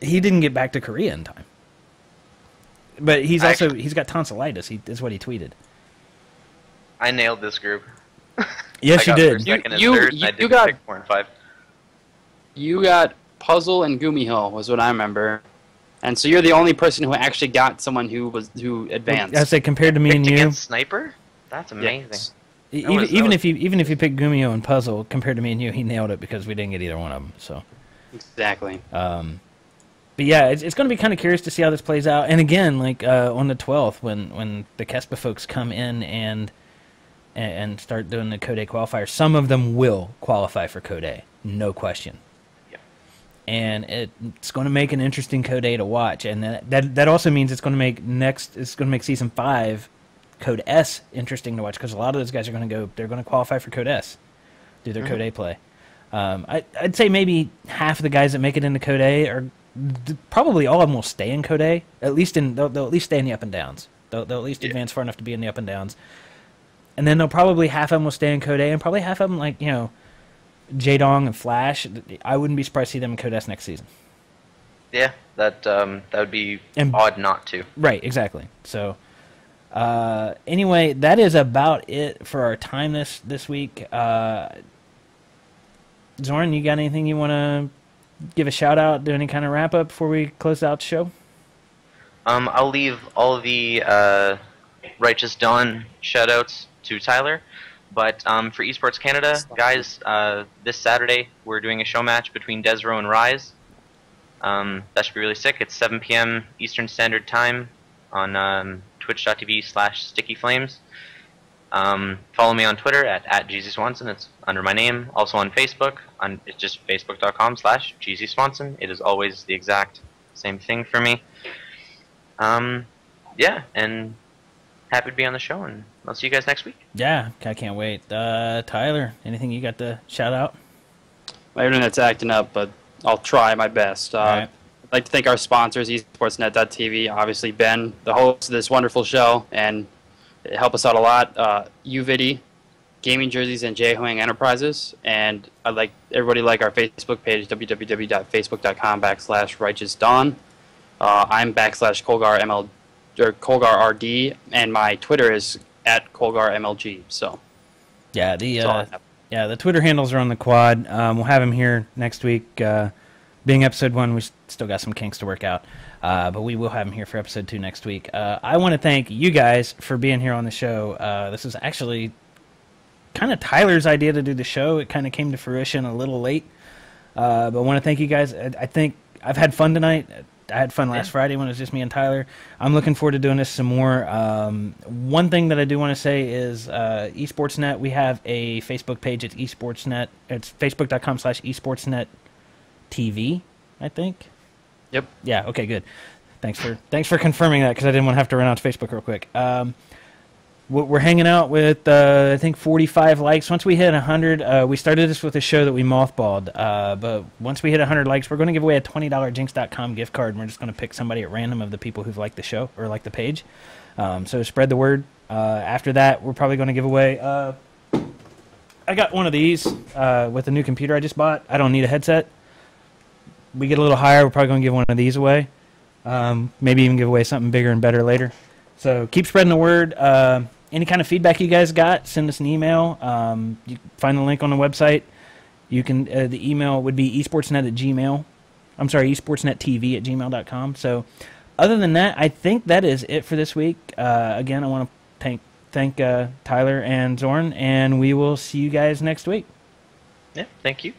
he didn't get back to Korea in time. But he's got tonsillitis. Is what he tweeted. I nailed this group. Yes, you did. You got 4 and 5. You got Puzzle and Gumiho was what I remember, and so you're the only person who actually got someone who advanced. I say compared to me and you, Sniper. That's amazing. Yes. Even if you pick Gumiho and Puzzle compared to me and you, he nailed it because we didn't get either one of them. So exactly. But yeah, it's going to be kind of curious to see how this plays out. And again, like on the 12th, when the KeSPA folks come in and start doing the Code A qualifier, some of them will qualify for Code A, no question. Yep. And it's going to make an interesting Code A to watch, and that also means it's going to make Season 5 Code S interesting to watch because a lot of those guys they're going to qualify for Code S, do their Code A play. I'd say maybe half of the guys that make it into Code A are probably all of them will stay in Code A. They'll at least stay in the up and downs. They'll at least advance far enough to be in the up and downs. And then half of them will stay in Code A, and probably half of them, like, Jaedong and Flash, I wouldn't be surprised to see them in Code S next season. Yeah, that would be odd not to. Right, exactly. So, anyway, that is about it for our time this week. Zoran, you got anything you want to give a shout-out, do any kind of wrap-up before we close out the show? I'll leave all the Righteous Dawn shout-outs to Tyler. But for eSports Canada, guys, this Saturday we're doing a show match between Desro and Rise. That should be really sick. It's 7 p.m. Eastern Standard Time on twitch.tv/stickyflames. Follow me on Twitter at Jeezy Swanson. It's under my name. Also on Facebook. It's just facebook.com/Jeezy Swanson. It is always the exact same thing for me. Yeah, and happy to be on the show, and I'll see you guys next week. Yeah, I can't wait. Tyler, anything you got to shout out? My internet's acting up, but I'll try my best. Right. I'd like to thank our sponsors, eSportsNet.tv, obviously Ben, the host of this wonderful show, and it helped us out a lot. Uvidi, Gaming Jerseys, and J-Hoang Enterprises. And I'd like everybody like our Facebook page, www.facebook.com/RighteousDawn. I'm /KolgarML or KolgarRD, and my Twitter is @KolgarMLG. So yeah, the Twitter handles are on the quad. We'll have him here next week. Being episode 1, we still got some kinks to work out, but we will have him here for episode 2 next week. I want to thank you guys for being here on the show. This is actually kind of Tyler's idea to do the show. It kind of came to fruition a little late, but I want to thank you guys. I think I've had fun tonight. I had fun last Friday when it was just me and Tyler. I'm looking forward to doing this some more. One thing that I do want to say is eSportsNet, we have a Facebook page. It's eSportsNet. It's facebook.com/eSportsNetTV, I think. Yep. Yeah, okay, good. Thanks for confirming that because I didn't want to have to run out to Facebook real quick. We're hanging out with, I think, 45 likes. Once we hit 100, we started this with a show that we mothballed. But once we hit 100 likes, we're going to give away a $20 Jinx.com gift card, and we're just going to pick somebody at random of the people who've liked the show or liked the page. So spread the word. After that, we're probably going to give away. I got one of these with a new computer I just bought. I don't need a headset. We get a little higher, we're probably going to give one of these away. Maybe even give away something bigger and better later. So keep spreading the word. Any kind of feedback you guys got, send us an email. You can find the link on the website. You can. The email would be esportsnet@gmail. I'm sorry, esportsnettv@gmail.com. So other than that, I think that is it for this week. Again, I want to thank Tyler and Zorn, and we will see you guys next week. Yeah, thank you.